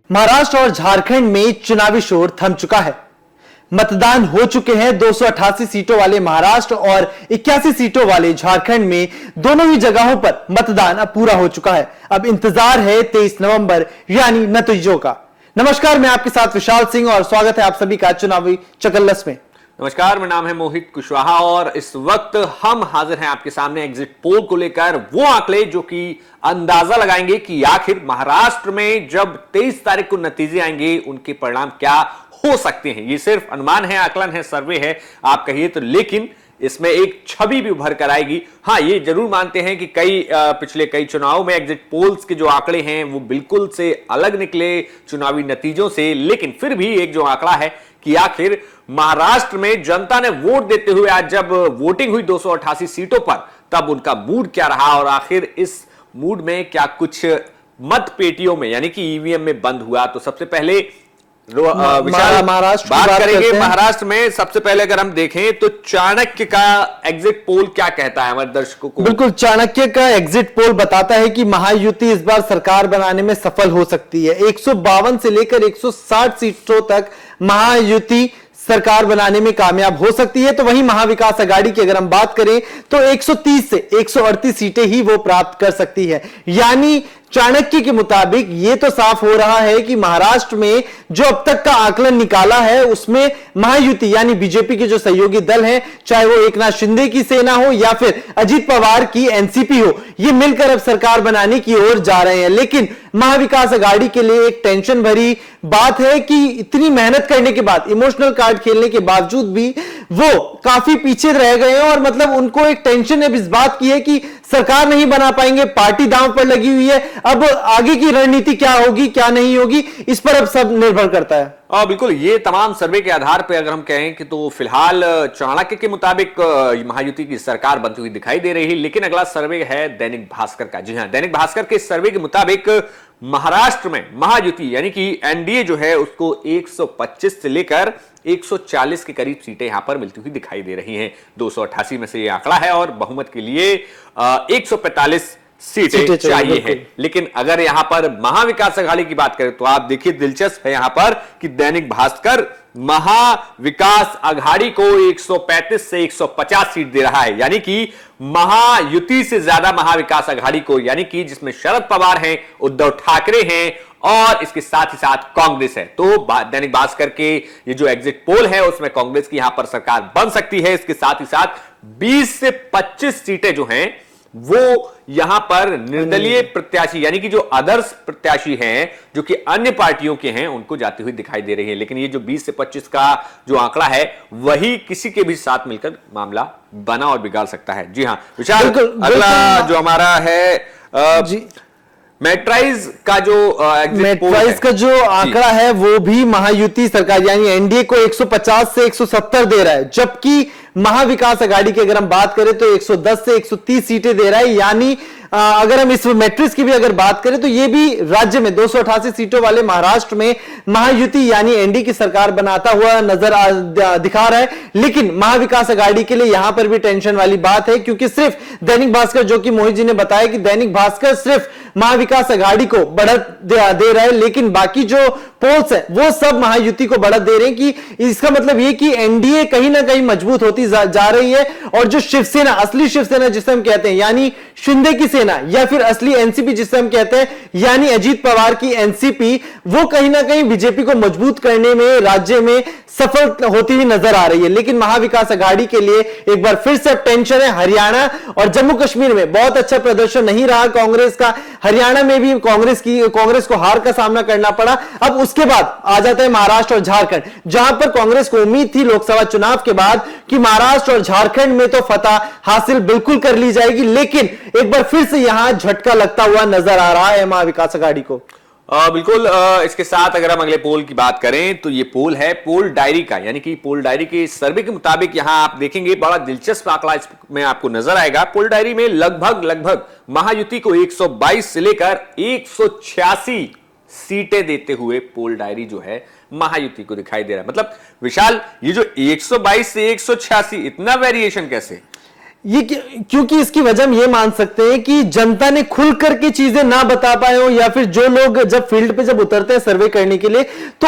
महाराष्ट्र और झारखंड में चुनावी शोर थम चुका है। मतदान हो चुके हैं। 288 सीटों वाले महाराष्ट्र और 81 सीटों वाले झारखंड में दोनों ही जगहों पर मतदान अब पूरा हो चुका है। अब इंतजार है 23 नवंबर यानी नतीजों का। नमस्कार, मैं आपके साथ विशाल सिंह और स्वागत है आप सभी का चुनावी चकल्लस में। नमस्कार, मेरा नाम है मोहित कुशवाहा और इस वक्त हम हाजिर हैं आपके सामने एग्जिट पोल को लेकर वो आंकड़े जो कि अंदाजा लगाएंगे कि आखिर महाराष्ट्र में जब 23 तारीख को नतीजे आएंगे उनके परिणाम क्या हो सकते हैं। ये सिर्फ अनुमान है, आकलन है, सर्वे है आप कहिए तो, लेकिन इसमें एक छवि भी उभर कर आएगी। हाँ, ये जरूर मानते हैं कि पिछले कई चुनावों में एग्जिट पोल्स के जो आंकड़े हैं वो बिल्कुल से अलग निकले चुनावी नतीजों से, लेकिन फिर भी एक जो आंकड़ा है कि आखिर महाराष्ट्र में जनता ने वोट देते हुए आज जब वोटिंग हुई 288 सीटों पर, तब उनका मूड क्या रहा और आखिर इस मूड में क्या कुछ मत पेटियों में यानी कि ईवीएम में बंद हुआ। तो सबसे पहले महाराष्ट्र बात करेंगे। महाराष्ट्र में सबसे पहले अगर हम देखें तो चाणक्य का एग्जिट पोल क्या कहता है हमारे दर्शकों को। बिल्कुल, चाणक्य का एग्जिट पोल बताता है कि महायुति इस बार सरकार बनाने में सफल हो सकती है। 152 से लेकर 160 सीटों तक महायुति सरकार बनाने में कामयाब हो सकती है। तो वहीं महाविकास आघाड़ी की अगर हम बात करें तो 130 से 138 सीटें ही वो प्राप्त कर सकती है। यानी चाणक्य के मुताबिक ये तो साफ हो रहा है कि महाराष्ट्र में जो अब तक का आकलन निकाला है उसमें महायुति यानी बीजेपी के जो सहयोगी दल हैं, चाहे वो एकनाथ शिंदे की सेना हो या फिर अजीत पवार की एनसीपी हो, ये मिलकर अब सरकार बनाने की ओर जा रहे हैं। लेकिन महाविकास आघाड़ी के लिए एक टेंशन भरी बात है कि इतनी मेहनत करने के बाद, इमोशनल कार्ड खेलने के बावजूद भी वो काफी पीछे रह गए हैं और मतलब उनको एक टेंशन अब इस बात की है कि सरकार नहीं बना पाएंगे, पार्टी दांव पर लगी हुई है। अब आगे की रणनीति क्या होगी क्या नहीं होगी, इस पर अब सब निर्भर करता है। बिल्कुल, ये तमाम सर्वे के आधार पर अगर हम कहें कि तो फिलहाल चाणक्य के मुताबिक महायुति की सरकार बनती हुई दिखाई दे रही है। लेकिन अगला सर्वे है दैनिक भास्कर का। जी हां, दैनिक भास्कर के सर्वे के मुताबिक महाराष्ट्र में महायुति यानी कि एनडीए जो है उसको 125 से लेकर 140 के करीब सीटें यहां पर मिलती हुई दिखाई दे रही हैं। 288 में से यह आंकड़ा है और बहुमत के लिए 145 सीटें चाहिए है। लेकिन अगर यहां पर महाविकास आघाड़ी की बात करें तो आप देखिए, दिलचस्प है यहां पर कि दैनिक भास्कर महाविकास आघाड़ी को 135 से 150 सीट दे रहा है। यानी कि महायुति से ज्यादा महाविकास आघाड़ी को, यानी कि जिसमें शरद पवार हैं, उद्धव ठाकरे हैं और इसके साथ ही साथ कांग्रेस है। तो दैनिक भास्कर के ये जो एग्जिट पोल है उसमें कांग्रेस की यहां पर सरकार बन सकती है। इसके साथ ही साथ 20 से 25 सीटें जो हैं वो यहां पर निर्दलीय प्रत्याशी यानी कि जो अदर्स प्रत्याशी हैं, जो कि अन्य पार्टियों के हैं, उनको जाती हुई दिखाई दे रही है। लेकिन ये जो 20 से 25 का जो आंकड़ा है वही किसी के भी साथ मिलकर मामला बना और बिगाड़ सकता है। जी हां विशाल, अगला जो हमारा है जी मेट्राइज का जो मेट्राइज का जो आंकड़ा है वो भी महायुति सरकार यानी एनडीए को 150 से 170 दे रहा है, जबकि महाविकास आघाड़ी की अगर हम बात करें तो 110 से 130 सीटें दे रहा है। यानी अगर हम इस मैट्रिक्स की भी अगर बात करें तो ये भी राज्य में 288 सीटों वाले महाराष्ट्र में महायुति यानी एनडीए की सरकार बनाता हुआ दिखा रहा है। लेकिन महाविकास आघाड़ी के लिए यहां पर भी टेंशन वाली बात है, क्योंकि सिर्फ दैनिक भास्कर, जो कि मोहित जी ने बताया कि दैनिक भास्कर सिर्फ महाविकास आघाड़ी को बढ़त दे रहा है, लेकिन बाकी जो पोल्स है वो सब महायुति को बढ़त दे रहे हैं। कि इसका मतलब ये कि एनडीए कहीं ना कहीं मजबूत होती जा रही है और जो शिवसेना, असली शिवसेना जिसे हम कहते हैं यानी शिंदे की सेना या फिर असली एनसीपी जिसे हम कहते हैं यानी अजीत पवार की एनसीपी, वो कहीं ना कहीं बीजेपी को मजबूत करने में राज्य में सफल होती हुई नजर आ रही है। लेकिन महाविकास आघाड़ी के लिए एक बार फिर से टेंशन है। हरियाणा और जम्मू कश्मीर में बहुत अच्छा प्रदर्शन नहीं रहा कांग्रेस का, हरियाणा में भी कांग्रेस को हार का सामना करना पड़ा। अब उसके बाद आ जाता है महाराष्ट्र और झारखंड, जहां पर कांग्रेस को उम्मीद थी लोकसभा चुनाव के बाद कि महाराष्ट्र और झारखंड में तो फतह हासिल बिल्कुल कर ली जाएगी। लेकिन एक बार फिर से यहां झटका लगता हुआ नजर आ रहा है महाविकास आघाड़ी को। बिल्कुल, इसके साथ अगर हम अगले पोल की बात करें तो ये पोल है पोल डायरी का, यानी कि पोल डायरी के सर्वे के मुताबिक यहां आप देखेंगे बड़ा दिलचस्प आंकड़ा इसमें आपको नजर आएगा। पोल डायरी में लगभग महायुति को 122 से लेकर 186 सीटें देते हुए पोल डायरी जो है महायुति को दिखाई दे रहा है। मतलब विशाल, ये जो 122 से 186 इतना वेरिएशन कैसे? ये क्योंकि इसकी वजह हम ये मान सकते हैं कि जनता ने खुल करके चीजें ना बता पाए हो, या फिर जो लोग जब फील्ड पे जब उतरते हैं सर्वे करने के लिए तो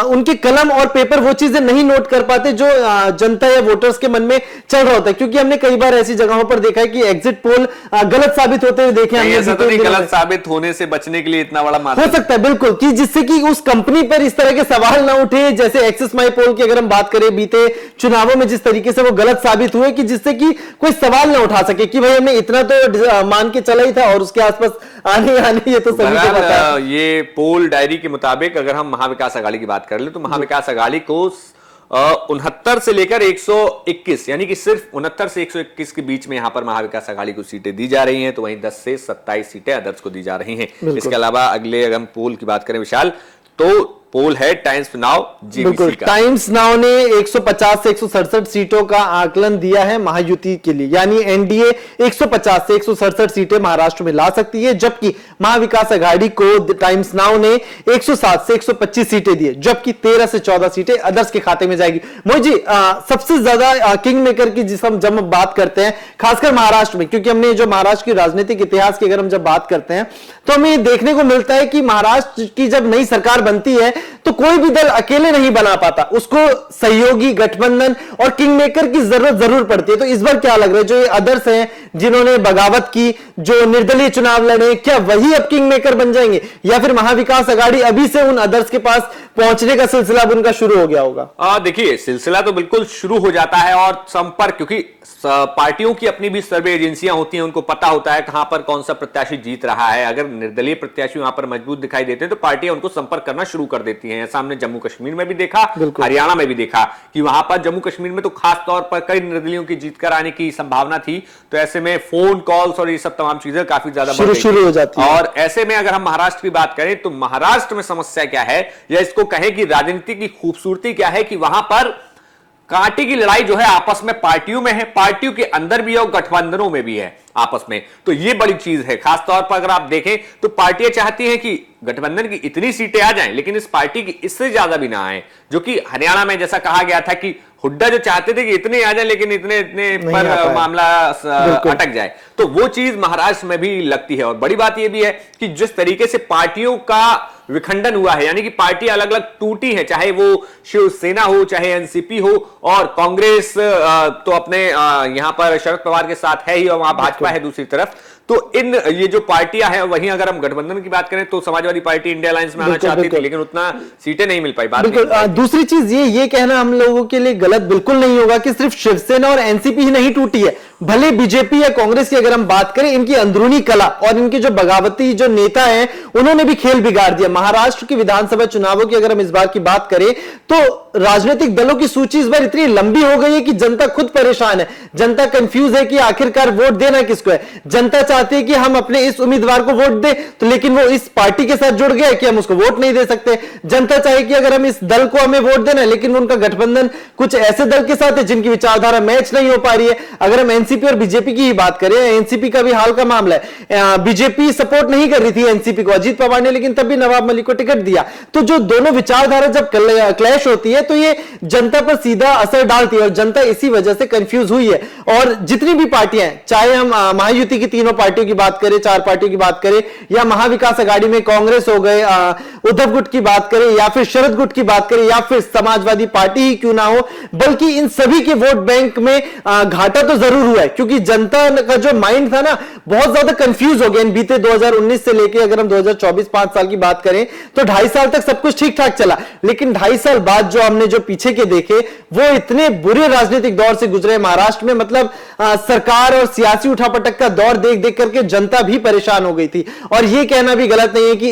उनके कलम और पेपर वो चीजें नहीं नोट कर पाते जो जनता या वोटर्स के मन में चल रहा होता है। क्योंकि हमने कई बार ऐसी जगहों पर देखा है कि एग्जिट पोल गलत साबित होते हुए देखे हमने। ऐसा तो नहीं गलत साबित होने से बचने के लिए इतना बड़ा हो सकता है बिल्कुल, कि जिससे कि उस कंपनी पर इस तरह के सवाल ना उठे, जैसे एक्सिस माई पोल की अगर हम बात करें बीते चुनावों में जिस तरीके से वो गलत साबित हुए, कि जिससे कि कोई सवाल ना उठा सके कि भाई हमने इतना तो मान के चला ही था और उसके आसपास आने ये तो सभी को पता है। ये पोल डायरी के मुताबिक अगर हम महाविकास अघाड़ी की बात कर ले तो महाविकास अघाड़ी को 69 से लेकर 121 यानी कि सिर्फ 69 से 121 के बीच में यहां पर महाविकास अघाड़ी को सीटें दी जा रही हैं, तो वहीं 10 से 27 सीटें अदर्स को दी जा रही हैं। इसके अलावा अगले अगर हम पोल की बात करें विशाल, तो पोल है टाइम्स नाउ जीबीसी का। टाइम्स नाउ ने 150 से 167 सीटों का आकलन दिया है महायुति के लिए, यानी एनडीए 150 से 167 सीटें महाराष्ट्र में ला सकती है, जबकि महाविकास अघाड़ी को टाइम्स नाउ ने 107 से 125 सीटें दी है, जबकि 13 से 14 सीटें अदर्स के खाते में जाएगी। मोहित जी, सबसे ज्यादा किंग मेकर की जिस हम जब बात करते हैं खासकर महाराष्ट्र में, क्योंकि हमने जो महाराष्ट्र की राजनीतिक इतिहास की अगर हम जब बात करते हैं तो हमें देखने को मिलता है कि महाराष्ट्र की जब नई सरकार बनती है तो कोई भी दल अकेले नहीं बना पाता, उसको सहयोगी गठबंधन और किंग मेकर की जरूरत जरूर पड़ती है। तो इस बार क्या लग रहा है, जो ये अदर्स हैं जिन्होंने बगावत की, जो निर्दलीय चुनाव लड़े, क्या वही अब किंग मेकर बन जाएंगे, या फिर महाविकास अघाड़ी अभी से उन अदर्स के पास पहुंचने का सिलसिला अब उनका शुरू हो गया होगा? देखिए, सिलसिला तो बिल्कुल शुरू हो जाता है और संपर्क, क्योंकि पार्टियों की अपनी भी सर्वे एजेंसियां होती हैं, उनको पता होता है कहां पर कौन सा प्रत्याशी जीत रहा है। अगर निर्दलीय प्रत्याशी वहां पर मजबूत दिखाई देते हैं तो पार्टियां उनको संपर्क करना शुरू कर देती हैं। ऐसा हमने जम्मू कश्मीर में भी देखा, हरियाणा में भी देखा कि वहां पर जम्मू कश्मीर में तो खास तौर पर कई निर्दलियों की जीत कर आने की संभावना थी, तो ऐसे में फोन कॉल्स और ये सब तमाम चीजें काफी ज्यादा शुरू हो जाती है। और ऐसे में अगर हम महाराष्ट्र की बात करें तो महाराष्ट्र में समस्या क्या है, या इसको कहें कि राजनीति की खूबसूरती क्या है, कि वहां पर कांटे की लड़ाई जो है आपस में पार्टियों में है, पार्टियों के अंदर भी है और गठबंधनों में भी है आपस में। तो ये बड़ी चीज है। खासतौर पर अगर आप देखें तो पार्टियां चाहती हैं कि गठबंधन की इतनी सीटें आ जाएं, लेकिन इस पार्टी की इससे ज्यादा भी ना आए, जो कि हरियाणा में जैसा कहा गया था कि हुड्डा जो चाहते थे कि इतने आ जाए लेकिन इतने पर मामला अटक जाए, तो वो चीज महाराष्ट्र में भी लगती है। और बड़ी बात यह भी है कि जिस तरीके से पार्टियों का विखंडन हुआ है, यानी कि पार्टी अलग अलग टूटी है, चाहे वो शिवसेना हो, चाहे एनसीपी हो, और कांग्रेस तो अपने यहां पर शरद पवार के साथ है ही, और वहां भाजपा है दूसरी तरफ। तो इन ये जो पार्टियां हैं, वहीं अगर हम गठबंधन की बात करें तो समाजवादी पार्टी इंडिया अलायंस में आना चाहती थी, लेकिन उतना सीटें नहीं मिल पाई। दूसरी चीज ये कहना हम लोगों के लिए गलत बिल्कुल नहीं होगा कि सिर्फ शिवसेना और एनसीपी ही नहीं टूटी है, भले बीजेपी या कांग्रेस की अगर हम बात करें, इनकी अंदरूनी कला और इनके जो बगावती जो नेता हैं उन्होंने भी खेल बिगाड़ दिया। महाराष्ट्र की विधानसभा चुनावों की अगर हम इस बार की बात करें तो राजनीतिक दलों की सूची इस बार इतनी लंबी हो गई है कि जनता खुद परेशान है, जनता कंफ्यूज है कि आखिरकार वोट देना किसको है। जनता चाहती है कि हम अपने इस उम्मीदवार को वोट दें, तो लेकिन वो इस पार्टी के साथ जुड़ गया कि हम उसको वोट नहीं दे सकते। जनता चाहे कि अगर हम इस दल को हमें वोट देना है, लेकिन उनका गठबंधन कुछ ऐसे दल के साथ है जिनकी विचारधारा मैच नहीं हो पा रही है। अगर हम एनसीपी और बीजेपी की ही बात करें, एनसीपी का भी हाल का मामला है, बीजेपी सपोर्ट नहीं कर रही थी एनसीपी को, अजीत पवार ने, लेकिन तब भी नवाब मलिक को टिकट दिया। तो जो दोनों विचारधारा जब क्लैश होती है तो ये जनता पर सीधा असर डालती है, और जनता इसी वजह से कंफ्यूज हुई है। और जितनी भी पार्टियां हैं, चाहे हम महायुति की तीनों पार्टियों की बात करें, 4 पार्टियों की बात करें, या महाविकास अघाड़ी में कांग्रेस हो गए, उद्धव गुट की बात करें, या फिर शरद गुट की बात करें, या फिर समाजवादी पार्टी ही क्यों ना हो, बल्कि इन सभी के वोट बैंक में घाटा तो जरूर हुआ है, क्योंकि जनता का जो माइंड था ना बहुत ज्यादा कंफ्यूज हो गया। इन बीते 2019 से लेकर अगर हम 2024 5 साल की बात करें तो 2.5 साल तक सब कुछ ठीक ठाक चला, लेकिन 2.5 साल बाद जो हमने जो पीछे के देखे वो इतने बुरे राजनीतिक दौर से गुजरे महाराष्ट्र में, मतलब सरकार और सियासी उठापटक का दौर देख देख करके जनता भी परेशान हो गई थी। और यह कहना भी गलत नहीं है कि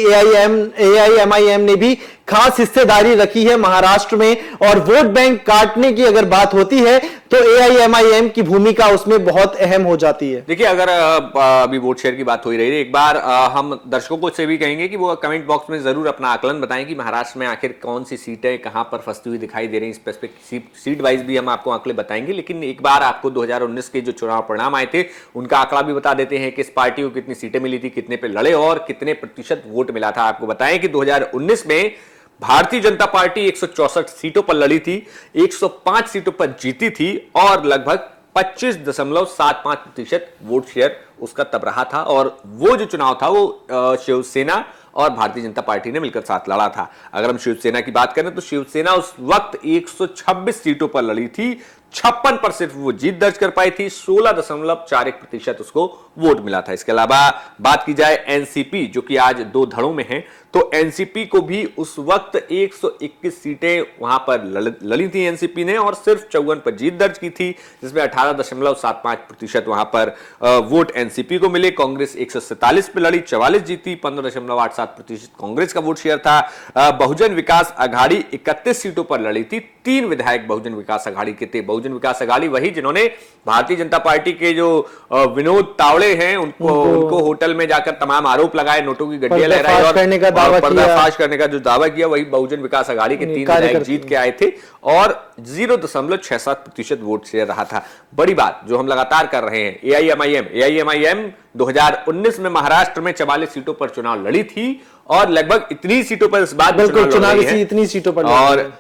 एआईएमआईएम ने भी खास हिस्सेदारी रखी है महाराष्ट्र में, और वोट बैंक काटने की अगर बात होती है तो एआईएमआईएम की भूमिका उसमें बहुत अहम हो जाती है। देखिए, अगर अभी वोट शेयर की बात हो ही रही है, एक बार हम दर्शकों को से भी कहेंगे कि वो कमेंट बॉक्स में जरूर अपना आकलन बताएं कि महाराष्ट्र में आखिर कौन सी सीटें कहां पर फंसती हुई दिखाई दे रही हैं। स्पेसिफिक सीट वाइज भी हम आपको आंकड़े बताएंगे, लेकिन एक बार आपको 2019 के जो चुनाव परिणाम आए थे उनका आंकड़ा भी बता देते हैं कि इस पार्टी को कितनी सीटें मिली थी, कितने पे लड़े और कितने प्रतिशत वोट मिला था। आपको बताएं कि 2019 में भारतीय जनता पार्टी 164 सीटों पर लड़ी थी, 105 सीटों पर जीती थी और लगभग 25.75% वोट शेयर उसका तब रहा था। और वो जो चुनाव था वो शिवसेना और भारतीय जनता पार्टी ने मिलकर साथ लड़ा था। अगर हम शिवसेना की बात करें तो शिवसेना उस वक्त 126 सीटों पर लड़ी थी, 56 पर सिर्फ वो जीत दर्ज कर पाई थी, 16.41% उसको वोट मिला था। इसके अलावा बात की जाए एनसीपी, जो कि आज दो धड़ों में है, तो एनसीपी को भी उस वक्त 121 सीटें वहां पर लड़ी थी एनसीपी ने, और सिर्फ 54 पर जीत दर्ज की थी, जिसमें 18.75% वहां पर वोट एनसीपी को मिले। कांग्रेस 147 पे लड़ी, 44 जीती, 15.87% कांग्रेस का वोट शेयर था। बहुजन विकास आघाड़ी 31 सीटों पर लड़ी थी, 3 विधायक बहुजन विकास आघाड़ी के थे। बहुजन विकास आघाड़ी वही जिन्होंने भारतीय जनता पार्टी के जो विनोद तावड़े हैं उनको होटल में जाकर तमाम आरोप लगाए, नोटों की गड्डियां लहराई और पर्दाफाश करने का जो दावा किया, वही बहुजन विकास आघाड़ी के 3 विधायक जीत के आए थे और 0.67% वोट शेयर रहा था। बड़ी बात जो हम लगातार कर रहे हैं, एआईएमआईएम 2019 में महाराष्ट्र में 44 सीटों पर चुनाव लड़ी थी और लगभग इतनी सीटों पर इस बात चुनाव इतनी सीटों पर, और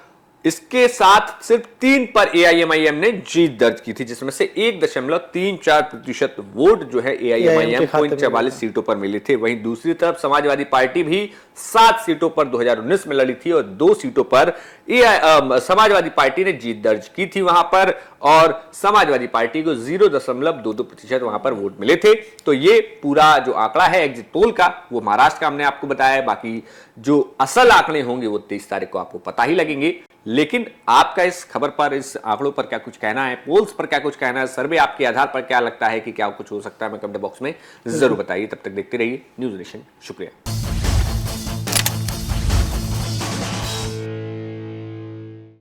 इसके साथ सिर्फ 3 पर एआईएमआईएम ने जीत दर्ज की थी, जिसमें से 1.34% वोट जो है एआईएमआईएम को इन 44 सीटों पर मिले थे। वहीं दूसरी तरफ समाजवादी पार्टी भी 7 सीटों पर 2019 में लड़ी थी और 2 सीटों पर समाजवादी पार्टी ने जीत दर्ज की थी वहां पर, और समाजवादी पार्टी को 0.22% वहां पर वोट मिले थे। तो ये पूरा जो आंकड़ा है एग्जिट पोल का, वो महाराष्ट्र का हमने आपको बताया है। बाकी जो असल आंकड़े होंगे वो 23 तारीख को आपको पता ही लगेंगे। लेकिन आपका इस खबर पर, इस आंकड़ों पर क्या कुछ कहना है, पोल्स पर क्या कुछ कहना है, सर्वे आपके आधार पर क्या लगता है कि क्या कुछ हो सकता है, मैं कमेंट बॉक्स में जरूर बताइए। तब तक देखते रहिए न्यूज़ नेशन। शुक्रिया।